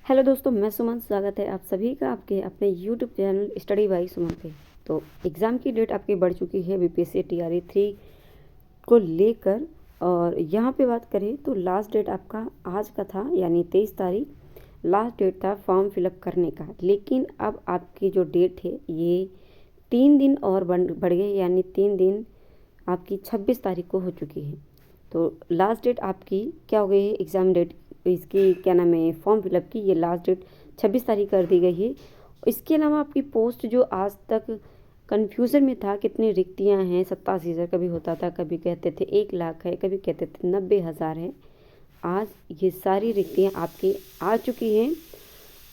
Hello दोस्तों, मैं सुमन। स्वागत है आप सभी का आपके अपने यूट्यूब चैनल स्टडी बाई सुमन पे। तो एग्ज़ाम की डेट आपकी बढ़ चुकी है बीपीएससी टीआरई 3 को लेकर। और यहाँ पे बात करें तो लास्ट डेट आपका आज का था, यानी 23 तारीख लास्ट डेट था फॉर्म फिलअप करने का। लेकिन अब आपकी जो डेट है ये 3 दिन और बढ़ गए, यानी 3 दिन आपकी 26 तारीख को हो चुकी है। तो लास्ट डेट आपकी क्या हो गई है, एग्ज़ाम डेट इसकी क्या नाम है, फॉर्म फिलअप की ये लास्ट डेट 26 तारीख कर दी गई है। इसके अलावा आपकी पोस्ट जो आज तक कन्फ्यूज़न में था, कितनी रिक्तियां हैं, 87,000 कभी होता था, कभी कहते थे 1 लाख है, कभी कहते थे 90,000 है। आज ये सारी रिक्तियां आपकी आ चुकी हैं।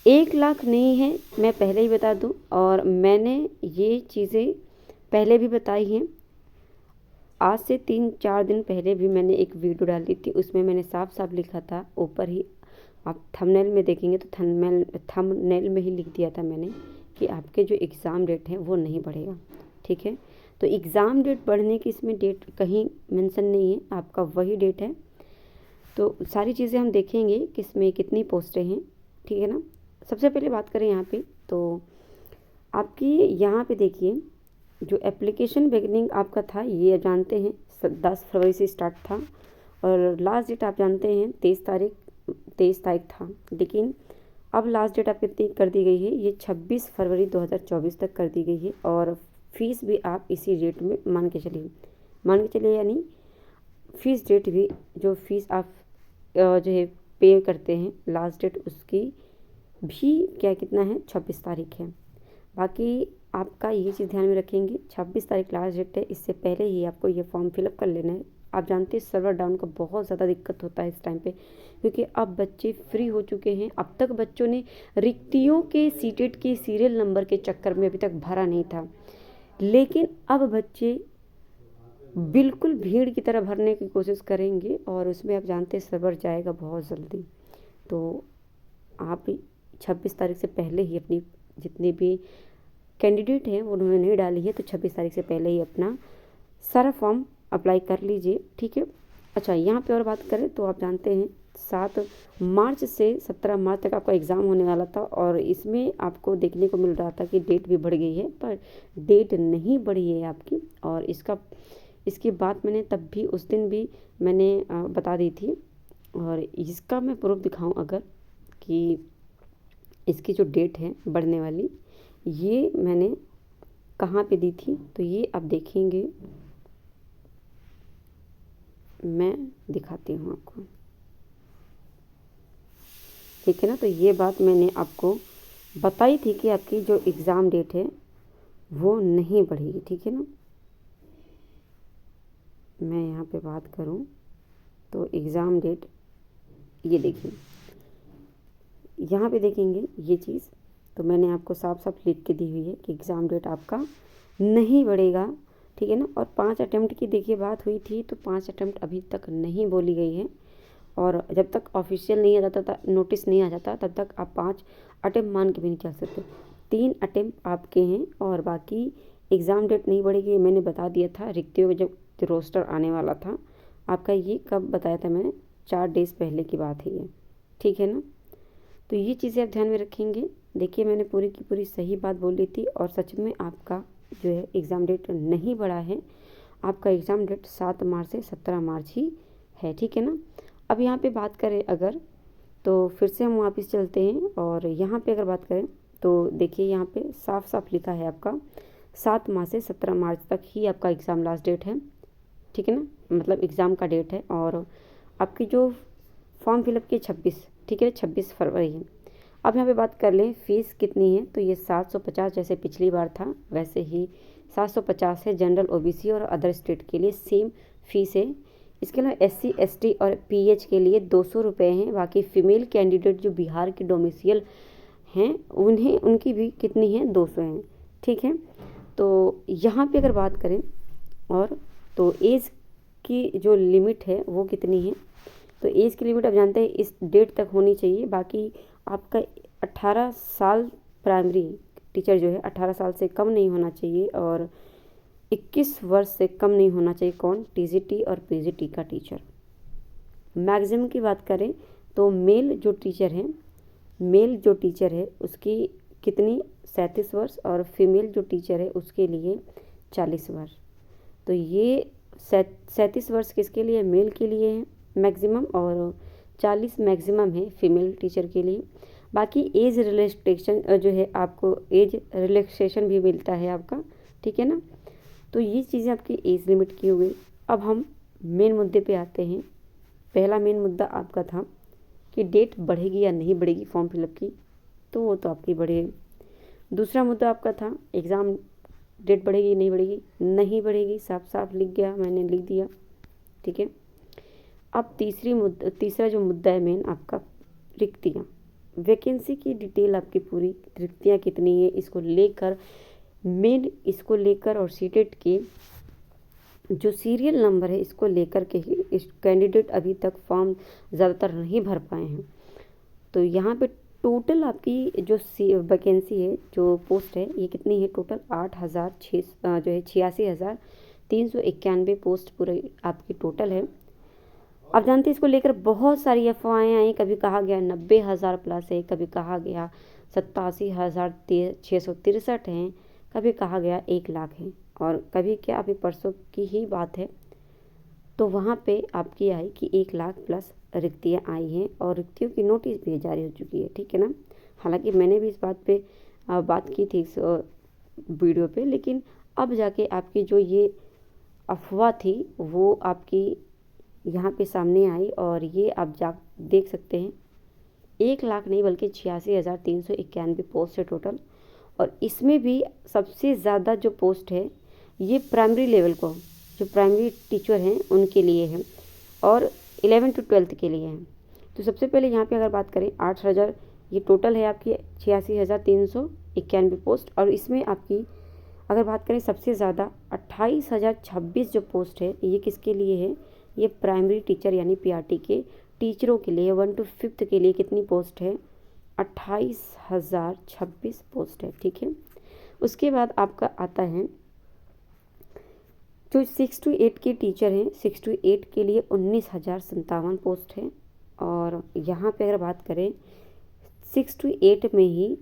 1 लाख नहीं है, मैं पहले ही बता दूं, और मैंने ये चीज़ें पहले भी बताई हैं। आज से 3-4 दिन पहले भी मैंने एक वीडियो डाली थी, उसमें मैंने साफ साफ लिखा था, ऊपर ही आप थंबनेल में देखेंगे तो थंबनेल में ही लिख दिया था मैंने कि आपके जो एग्ज़ाम डेट है वो नहीं बढ़ेगा। ठीक है, तो एग्ज़ाम डेट बढ़ने की इसमें डेट कहीं मेंशन नहीं है, आपका वही डेट है। तो सारी चीज़ें हम देखेंगे किसमें कितनी पोस्टें हैं। ठीक है ना। सबसे पहले बात करें यहाँ पे, तो आपकी यहाँ पे देखिए जो एप्लीकेशन बिगनिंग आपका था, ये जानते हैं 10 फरवरी से स्टार्ट था, और लास्ट डेट आप जानते हैं 23 तारीख था। लेकिन अब लास्ट डेट आप कितनी कर दी गई है, ये 26 फरवरी 2024 तक कर दी गई है। और फीस भी आप इसी डेट में मान के चलिए, यानी फीस डेट भी, जो फीस आप जो है पे करते हैं, लास्ट डेट उसकी भी क्या कितना है, 26 तारीख है। बाकी आपका ये चीज़ ध्यान में रखेंगे, 26 तारीख लास्ट डेट है, इससे पहले ही आपको ये फॉर्म फिलअप कर लेना है। आप जानते हैं सर्वर डाउन का बहुत ज़्यादा दिक्कत होता है इस टाइम पे, क्योंकि अब बच्चे फ्री हो चुके हैं। अब तक बच्चों ने रिक्तियों के सीटेट के सीरियल नंबर के चक्कर में अभी तक भरा नहीं था, लेकिन अब बच्चे बिल्कुल भीड़ की तरह भरने की कोशिश करेंगे, और उसमें आप जानते हैं सर्वर जाएगा बहुत जल्दी। तो आप 26 तारीख से पहले ही अपनी जितने भी कैंडिडेट हैं वो उन्होंने नहीं डाली है, तो 26 तारीख से पहले ही अपना सारा फॉर्म अप्लाई कर लीजिए। ठीक है। अच्छा, यहाँ पे और बात करें तो आप जानते हैं 7 मार्च से 17 मार्च तक आपका एग्ज़ाम होने वाला था, और इसमें आपको देखने को मिल रहा था कि डेट भी बढ़ गई है, पर डेट नहीं बढ़ी है आपकी। और इसकी बात मैंने तब भी, उस दिन भी मैंने बता दी थी। और इसका मैं प्रूफ दिखाऊं अगर, कि इसकी जो डेट है बढ़ने वाली, ये मैंने कहाँ पे दी थी, तो ये आप देखेंगे, मैं दिखाती हूँ आपको। ठीक है ना। तो ये बात मैंने आपको बताई थी कि आपकी जो एग्ज़ाम डेट है वो नहीं बढ़ेगी। ठीक है ना। मैं यहाँ पे बात करूँ तो एग्ज़ाम डेट ये देखिए, यहाँ पे देखेंगे ये चीज़, तो मैंने आपको साफ साफ लिख के दी हुई है कि एग्ज़ाम डेट आपका नहीं बढ़ेगा। ठीक है ना। और 5 अटेम्प्ट की देखिए बात हुई थी, तो 5 अटेम्प्ट अभी तक नहीं बोली गई है, और जब तक ऑफिशियल नहीं आ जाता था, नोटिस नहीं आ जाता, तब तक आप 5 अटेम्प्ट मान के भी नहीं चल सकते। 3 अटेम्प्ट आपके हैं, और बाकी एग्ज़ाम डेट नहीं बढ़ेगी। मैंने बता दिया था रिक्तियों का जब रोस्टर आने वाला था आपका, ये कब बताया था मैंने, 4 डेज़ पहले की बात है ये। ठीक है ना। तो ये चीज़ें आप ध्यान में रखेंगे। देखिए मैंने पूरी की पूरी सही बात बोली थी, और सच में आपका जो है एग्ज़ाम डेट नहीं बढ़ा है। आपका एग्ज़ाम डेट 7 मार्च से 17 मार्च ही है। ठीक है ना। अब यहाँ पे बात करें अगर, तो फिर से हम वापस चलते हैं, और यहाँ पे अगर बात करें तो देखिए यहाँ पे साफ साफ लिखा है आपका 7 मार्च से 17 मार्च तक ही आपका एग्ज़ाम लास्ट डेट है। ठीक है ना, मतलब एग्ज़ाम का डेट है। और आपकी जो फॉर्म फिलअप की 26, ठीक है, 26 फरवरी है। अब यहाँ पे बात कर लें फ़ीस कितनी है, तो ये 750, जैसे पिछली बार था वैसे ही 750 है। जनरल, ओबीसी और अदर स्टेट के लिए सेम फीस है। इसके अलावा एससी, एसटी और पीएच के लिए 200 रुपये हैं। बाकी फ़ीमेल कैंडिडेट जो बिहार के डोमिसाइल हैं उन्हें, उनकी भी कितनी है, 200 हैं। ठीक है। तो यहाँ पे अगर बात करें, और तो एज की जो लिमिट है वो कितनी है, तो एज की लिमिट आप जानते हैं इस डेट तक होनी चाहिए। बाकी आपका 18 साल, प्राइमरी टीचर जो है 18 साल से कम नहीं होना चाहिए, और 21 वर्ष से कम नहीं होना चाहिए कौन, टीजीटी और पीजीटी का टीचर। मैक्सिमम की बात करें तो मेल जो टीचर हैं मेल जो टीचर है उसकी कितनी 37 वर्ष और फीमेल जो टीचर है उसके लिए 40 वर्ष। तो ये 37 वर्ष किसके लिए, मेल के लिए है मैक्सिमम, और 40 मैक्सिमम है फीमेल टीचर के लिए। बाकी एज रिलैक्सेशन जो है, आपको एज रिलैक्सेशन भी मिलता है आपका, ठीक है ना। तो ये चीज़ें आपकी एज लिमिट की हो गई। अब हम मेन मुद्दे पे आते हैं। पहला मेन मुद्दा आपका था कि डेट बढ़ेगी या नहीं बढ़ेगी फॉर्म फिलअप की, तो वो तो आपकी बढ़ेगी। दूसरा मुद्दा आपका था एग्ज़ाम डेट बढ़ेगी नहीं बढ़ेगी, नहीं बढ़ेगी, साफ साफ लिख गया, मैंने लिख दिया, ठीक है। अब तीसरा जो मुद्दा है मेन आपका, रिक्तियाँ, वैकेंसी की डिटेल आपकी पूरी, रिक्तियाँ कितनी है इसको लेकर, मेन इसको लेकर, और सीटेट के जो सीरियल नंबर है इसको लेकर के ही इस कैंडिडेट अभी तक फॉर्म ज़्यादातर नहीं भर पाए हैं। तो यहाँ पे टोटल आपकी जो वैकेंसी है, जो पोस्ट है, ये कितनी है टोटल 8,006 जो है 86,391 पोस्ट पूरे आपकी टोटल है। आप जानते हैं इसको लेकर बहुत सारी अफवाहें आई, कभी कहा गया 90,000 प्लस है, कभी कहा गया 87,663 हैं, कभी कहा गया 1 लाख है, और कभी क्या अभी परसों की ही बात है तो वहाँ पे आपकी आई कि 1 लाख प्लस रिक्तियाँ आई हैं, और रिक्तियों की नोटिस भी जारी हो चुकी है, ठीक है ना। हालांकि मैंने भी इस बात पे बात की थी इस वीडियो पे, लेकिन अब जाके आपकी जो ये अफवाह थी वो आपकी यहाँ पे सामने आई, और ये आप देख सकते हैं 1 लाख नहीं बल्कि 86,391 पोस्ट है टोटल। और इसमें भी सबसे ज़्यादा जो पोस्ट है ये प्राइमरी लेवल को, जो प्राइमरी टीचर हैं उनके लिए है, और 11 to 12 के लिए है। तो सबसे पहले यहाँ पे अगर बात करें 8,000, ये टोटल है आपकी 86,391 पोस्ट, और इसमें आपकी अगर बात करें सबसे ज़्यादा 28,026 जो पोस्ट है ये किसके लिए है, ये प्राइमरी टीचर यानी पीआरटी के टीचरों के लिए 1 to 5 के लिए कितनी पोस्ट है, 28,026 पोस्ट है, ठीक है। उसके बाद आपका आता है जो 6 to 8 के टीचर हैं, 6 to 8 के लिए 19,057 पोस्ट है। और यहाँ पे अगर बात करें 6 to 8 में ही,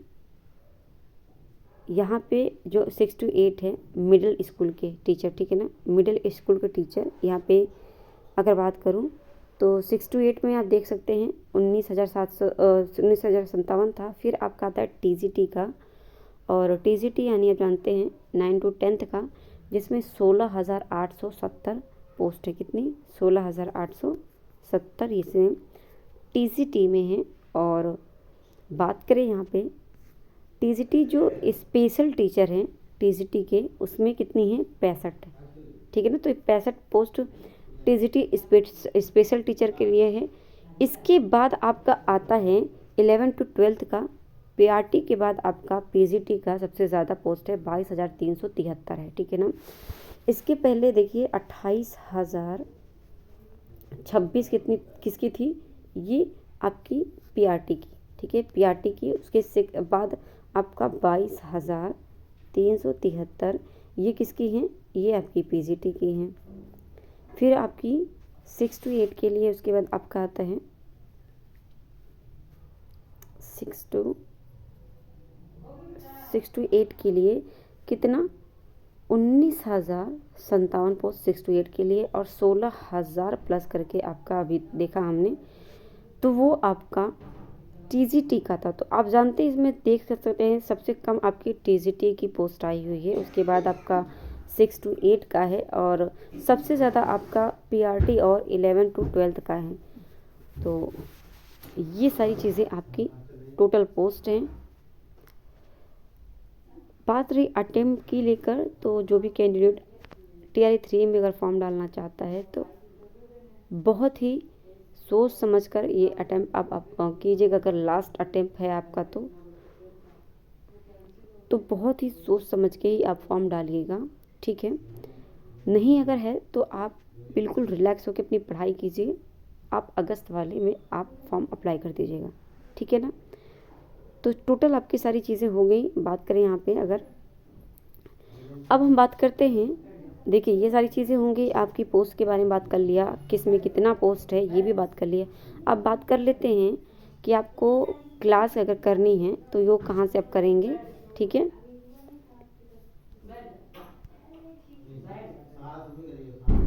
यहाँ पे जो 6 to 8 है मिडिल स्कूल के टीचर, ठीक है ना, मिडिल स्कूल के टीचर, यहाँ पे अगर बात करूँ तो 6 to 8 में आप देख सकते हैं 19,057 था। फिर आपका आता है टीजीटी का, और टीजीटी यानी आप जानते हैं 9 to 10 का, जिसमें 16,870 पोस्ट है, कितनी 16,870 इसमें टीजीटी में है। और बात करें यहाँ पे टीजीटी जो स्पेशल टीचर हैं टीजीटी के, उसमें कितनी है 65, ठीक है ना। तो 65 पोस्ट टीजीटी स्पेशल टीचर के लिए है। इसके बाद आपका आता है 11 to 12 का, पीआरटी के बाद आपका पीजीटी का सबसे ज़्यादा पोस्ट है 22,373 है, ठीक है ना। इसके पहले देखिए 28,026 किसकी थी, ये आपकी पीआरटी की, ठीक है, पीआरटी की। उसके बाद आपका 22,373 ये किसकी हैं, ये आपकी पीजीटी की हैं। फिर आपकी 6 to 8 के लिए उसके बाद आपका आता है 6 to 8 के लिए कितना 19,057 पोस्ट 6 to 8 के लिए, और 16,000 प्लस करके आपका अभी देखा हमने, तो वो आपका टीजीटी का था। तो आप जानते हैं इसमें देख सकते हैं सबसे कम आपकी टीजीटी की पोस्ट आई हुई है। उसके बाद आपका 6 to 8 का है, और सबसे ज़्यादा आपका पीआरटी और 11 to 12 का है। तो ये सारी चीज़ें आपकी टोटल पोस्ट हैं। बात रही अटेम्प्ट की लेकर, तो जो भी कैंडिडेट टीआरई 3 में अगर फॉर्म डालना चाहता है तो बहुत ही सोच समझकर ये अटेम्प्ट आप कीजिएगा। अगर लास्ट अटेम्प्ट है आपका तो बहुत ही सोच समझ के ही आप फॉर्म डालिएगा, ठीक है। नहीं अगर है तो आप बिल्कुल रिलैक्स होकर अपनी पढ़ाई कीजिए। आप अगस्त वाले में आप फॉर्म अप्लाई कर दीजिएगा, ठीक है ना। तो टोटल आपकी सारी चीज़ें हो गई। बात करें यहाँ पे अगर अब हम बात करते हैं, देखिए ये सारी चीज़ें होंगी, आपकी पोस्ट के बारे में बात कर लिया, किस में कितना पोस्ट है ये भी बात कर लिया। अब बात कर लेते हैं कि आपको क्लास अगर करनी है तो वो कहाँ से आप करेंगे, ठीक है।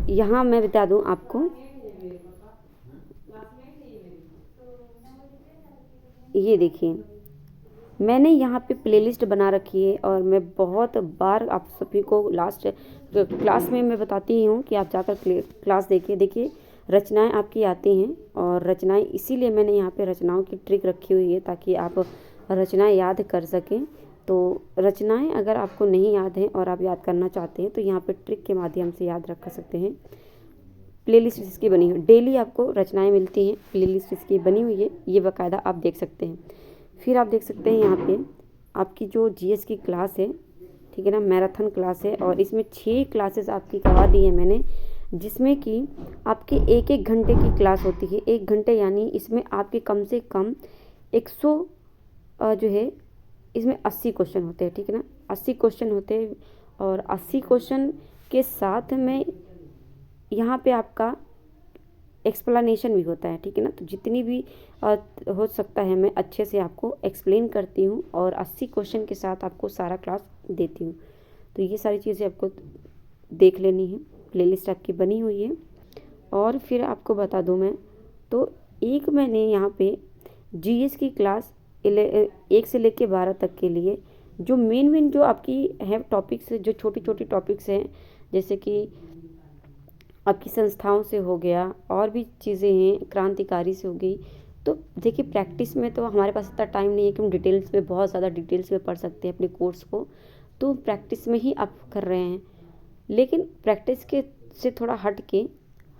यहाँ मैं बता दूँ आपको, ये देखिए मैंने यहाँ पे प्लेलिस्ट बना रखी है और मैं बहुत बार आप सभी को लास्ट क्लास में मैं बताती हूँ कि आप जाकर क्लास देखिए। देखिए रचनाएं आपकी आती हैं और रचनाएं, इसीलिए मैंने यहाँ पे रचनाओं की ट्रिक रखी हुई है ताकि आप रचनाएं याद कर सकें। तो रचनाएं अगर आपको नहीं याद हैं और आप याद करना चाहते हैं तो यहाँ पे ट्रिक के माध्यम से याद रख सकते हैं। प्लेलिस्ट इसकी बनी हुई, डेली आपको रचनाएं मिलती हैं, प्लेलिस्ट इसकी बनी हुई है, ये बाकायदा आप देख सकते हैं। फिर आप देख सकते हैं यहाँ पे आपकी जो जीएस की क्लास है, ठीक है ना, मैराथन क्लास है और इसमें 6 क्लासेस आपकी करवा दी है मैंने, जिसमें कि आपके 1-1 घंटे की क्लास होती है। 1 घंटे यानी इसमें आपके कम से कम 100 जो है इसमें 80 क्वेश्चन होते हैं, ठीक है ना, 80 क्वेश्चन होते हैं और 80 क्वेश्चन के साथ में यहाँ पे आपका एक्सप्लेनेशन भी होता है, ठीक है ना। तो जितनी भी हो सकता है मैं अच्छे से आपको एक्सप्लेन करती हूँ और 80 क्वेश्चन के साथ आपको सारा क्लास देती हूँ। तो ये सारी चीज़ें आपको देख लेनी है, प्लेलिस्ट आपकी बनी हुई है। और फिर आपको बता दूँ मैं, तो एक मैंने यहाँ पे जीएस की क्लास 1 से लेके 12 तक के लिए जो मेन जो आपकी है टॉपिक्स, जो छोटी छोटी टॉपिक्स हैं, जैसे कि आपकी संस्थाओं से हो गया और भी चीज़ें हैं, क्रांतिकारी से हो गई। तो देखिए प्रैक्टिस में तो हमारे पास इतना टाइम नहीं है कि हम डिटेल्स में, बहुत ज़्यादा डिटेल्स में पढ़ सकते हैं अपने कोर्स को, तो प्रैक्टिस में ही आप कर रहे हैं। लेकिन प्रैक्टिस के से थोड़ा हट के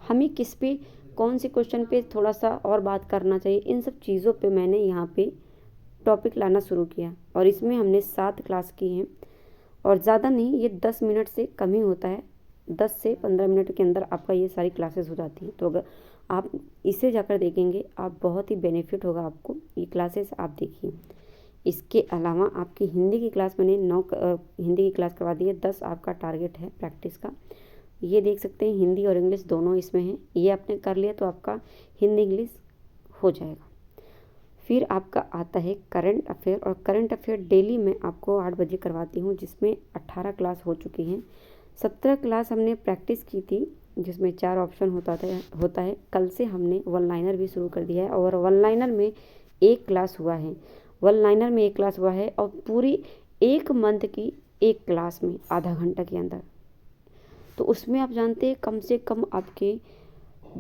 हमें किस पे, कौन से क्वेश्चन पे थोड़ा सा और बात करना चाहिए, इन सब चीज़ों पे मैंने यहाँ पे टॉपिक लाना शुरू किया और इसमें हमने 7 क्लास की हैं और ज़्यादा नहीं, ये 10 मिनट से कम ही होता है, 10 से 15 मिनट के अंदर आपका ये सारी क्लासेस हो जाती हैं। तो अगर आप इसे जाकर देखेंगे आप बहुत ही बेनिफिट होगा आपको, ये क्लासेस आप देखिए। इसके अलावा आपकी हिंदी की क्लास मैंने 9 हिंदी की क्लास करवा दी है, 10 आपका टारगेट है प्रैक्टिस का। ये देख सकते हैं हिंदी और इंग्लिश दोनों इसमें हैं, ये आपने कर लिया तो आपका हिंदी इंग्लिश हो जाएगा। फिर आपका आता है करंट अफेयर, और करंट अफेयर डेली मैं आपको 8 बजे करवाती हूँ, जिसमें 18 क्लास हो चुकी हैं। 17 क्लास हमने प्रैक्टिस की थी जिसमें 4 ऑप्शन होता है। कल से हमने वन लाइनर भी शुरू कर दिया है और वन लाइनर में 1 क्लास हुआ है, वन लाइनर में 1 क्लास हुआ है और पूरी 1 मंथ की 1 क्लास में आधा घंटा के अंदर। तो उसमें आप जानते हैं कम से कम आपके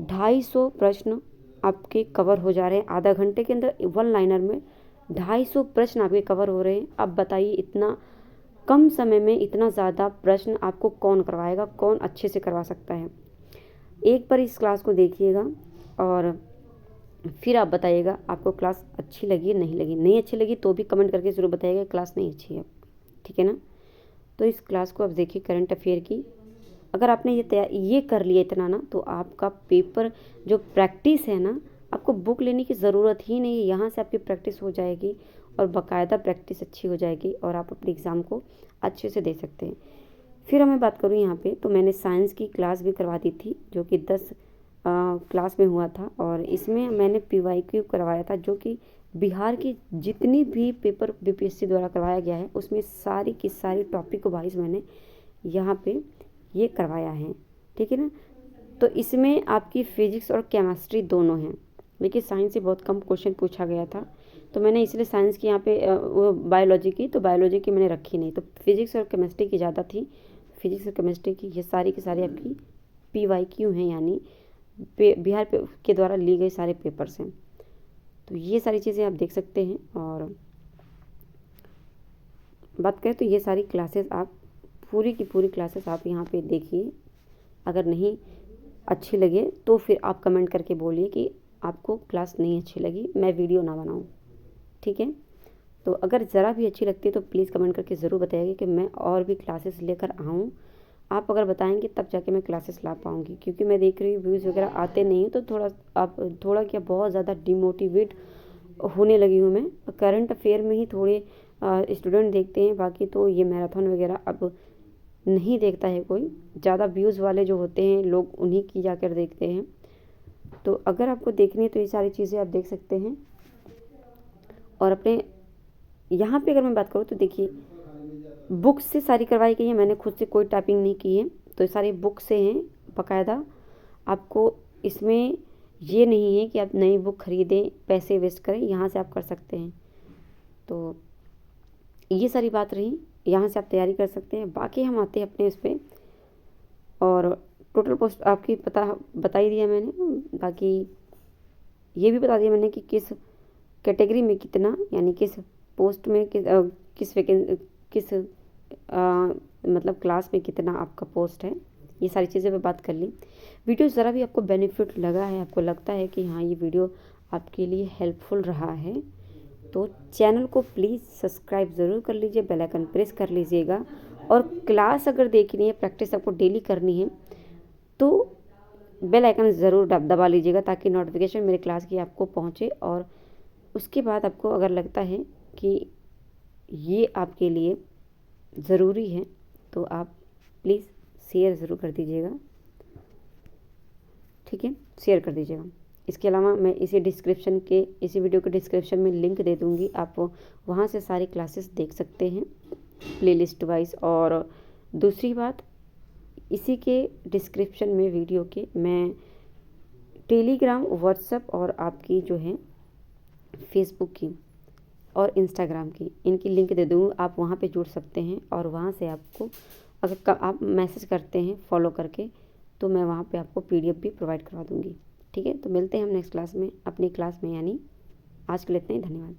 250 प्रश्न आपके कवर हो जा रहे हैं आधा घंटे के अंदर। वन लाइनर में 250 प्रश्न आपके कवर हो रहे हैं। अब बताइए इतना कम समय में इतना ज़्यादा प्रश्न आपको कौन करवाएगा, कौन अच्छे से करवा सकता है। एक बार इस क्लास को देखिएगा और फिर आप बताइएगा आपको क्लास अच्छी लगी नहीं लगी। नहीं अच्छी लगी तो भी कमेंट करके ज़रूर बताइएगा क्लास नहीं अच्छी है, ठीक है ना। तो इस क्लास को आप देखिए करंट अफेयर की, अगर आपने ये कर लिया इतना ना, तो आपका पेपर जो प्रैक्टिस है ना, आपको बुक लेने की ज़रूरत ही नहीं है, यहाँ से आपकी प्रैक्टिस हो जाएगी और बाकायदा प्रैक्टिस अच्छी हो जाएगी और आप अपने एग्ज़ाम को अच्छे से दे सकते हैं। फिर मैं बात करूँ यहाँ पे, तो मैंने साइंस की क्लास भी करवा दी थी जो कि 10 क्लास में हुआ था और इसमें मैंने PYQ करवाया था, जो कि बिहार की जितनी भी पेपर BPSC द्वारा करवाया गया है उसमें सारी की सारी टॉपिक वाइज मैंने यहाँ पे ये करवाया है, ठीक है ना। तो इसमें आपकी फिजिक्स और केमिस्ट्री दोनों हैं, लेकिन साइंस से बहुत कम क्वेश्चन पूछा गया था, तो मैंने इसलिए साइंस की यहाँ पे वो बायोलॉजी की, तो बायोलॉजी की मैंने रखी नहीं, तो फिजिक्स और केमिस्ट्री की ज़्यादा थी। फिजिक्स और केमिस्ट्री की ये सारी की सारी आपकी PYQ हैं, यानी बिहार के द्वारा ली गई सारे पेपर्स हैं। तो ये सारी चीज़ें आप देख सकते हैं। और बात करें तो ये सारी क्लासेस आप पूरी की पूरी क्लासेस आप यहाँ पे देखिए। अगर नहीं अच्छी लगे तो फिर आप कमेंट करके बोलिए कि आपको क्लास नहीं अच्छी लगी, मैं वीडियो ना बनाऊँ, ठीक है। तो अगर ज़रा भी अच्छी लगती है तो प्लीज़ कमेंट करके ज़रूर बताइए कि मैं और भी क्लासेस लेकर आऊँ। आप अगर बताएंगे तब जाके मैं क्लासेस ला पाऊँगी, क्योंकि मैं देख रही हूँ व्यूज़ वगैरह आते नहीं हैं, तो थोड़ा क्या बहुत ज़्यादा डिमोटिवेट होने लगी हूँ मैं। करंट अफेयर में ही थोड़े स्टूडेंट देखते हैं, बाकी तो ये मैराथन वगैरह अब नहीं देखता है कोई। ज़्यादा व्यूज़ वाले जो होते हैं लोग उन्हीं की जाकर देखते हैं। तो अगर आपको देखनी है तो ये सारी चीज़ें आप देख सकते हैं। और अपने यहाँ पे अगर मैं बात करूँ तो देखिए बुक से सारी करवाई गई है, मैंने खुद से कोई टाइपिंग नहीं की है, तो ये सारी बुक से हैं बाकायदा। आपको इसमें ये नहीं है कि आप नई बुक खरीदें पैसे वेस्ट करें, यहाँ से आप कर सकते हैं। तो ये सारी बात रही, यहाँ से आप तैयारी कर सकते हैं। बाकी हम आते हैं अपने इस पर, और टोटल पोस्ट आपकी बता ही दिया मैंने। बाकी ये भी बता दिया मैंने कि किस कैटेगरी में कितना, यानी किस पोस्ट में किस मतलब क्लास में कितना आपका पोस्ट है, ये सारी चीज़ें मैं बात कर ली। वीडियो ज़रा भी आपको बेनिफिट लगा है, आपको लगता है कि हाँ ये वीडियो आपके लिए हेल्पफुल रहा है, तो चैनल को प्लीज़ सब्सक्राइब ज़रूर कर लीजिए, बेल आइकन प्रेस कर लीजिएगा। और क्लास अगर देखनी है, प्रैक्टिस आपको डेली करनी है, तो बेल आइकन ज़रूर दबा लीजिएगा ताकि नोटिफिकेशन मेरे क्लास की आपको पहुँचे। और उसके बाद आपको अगर लगता है कि ये आपके लिए ज़रूरी है तो आप प्लीज़ शेयर ज़रूर कर दीजिएगा, ठीक है, शेयर कर दीजिएगा। इसके अलावा मैं इसी वीडियो के डिस्क्रिप्शन में लिंक दे दूँगी, आप वहाँ से सारी क्लासेस देख सकते हैं प्लेलिस्ट वाइज। और दूसरी बात, इसी के डिस्क्रिप्शन में वीडियो के मैं टेलीग्राम, व्हाट्सएप और आपकी जो है फेसबुक की और इंस्टाग्राम की, इनकी लिंक दे दूँगी, आप वहाँ पे जुड़ सकते हैं। और वहाँ से आपको अगर आप मैसेज करते हैं फॉलो करके, तो मैं वहाँ पे आपको PDF भी प्रोवाइड करवा दूँगी, ठीक है। तो मिलते हैं हम नेक्स्ट क्लास में, अपनी क्लास में, यानी आज के लिए इतना ही, धन्यवाद।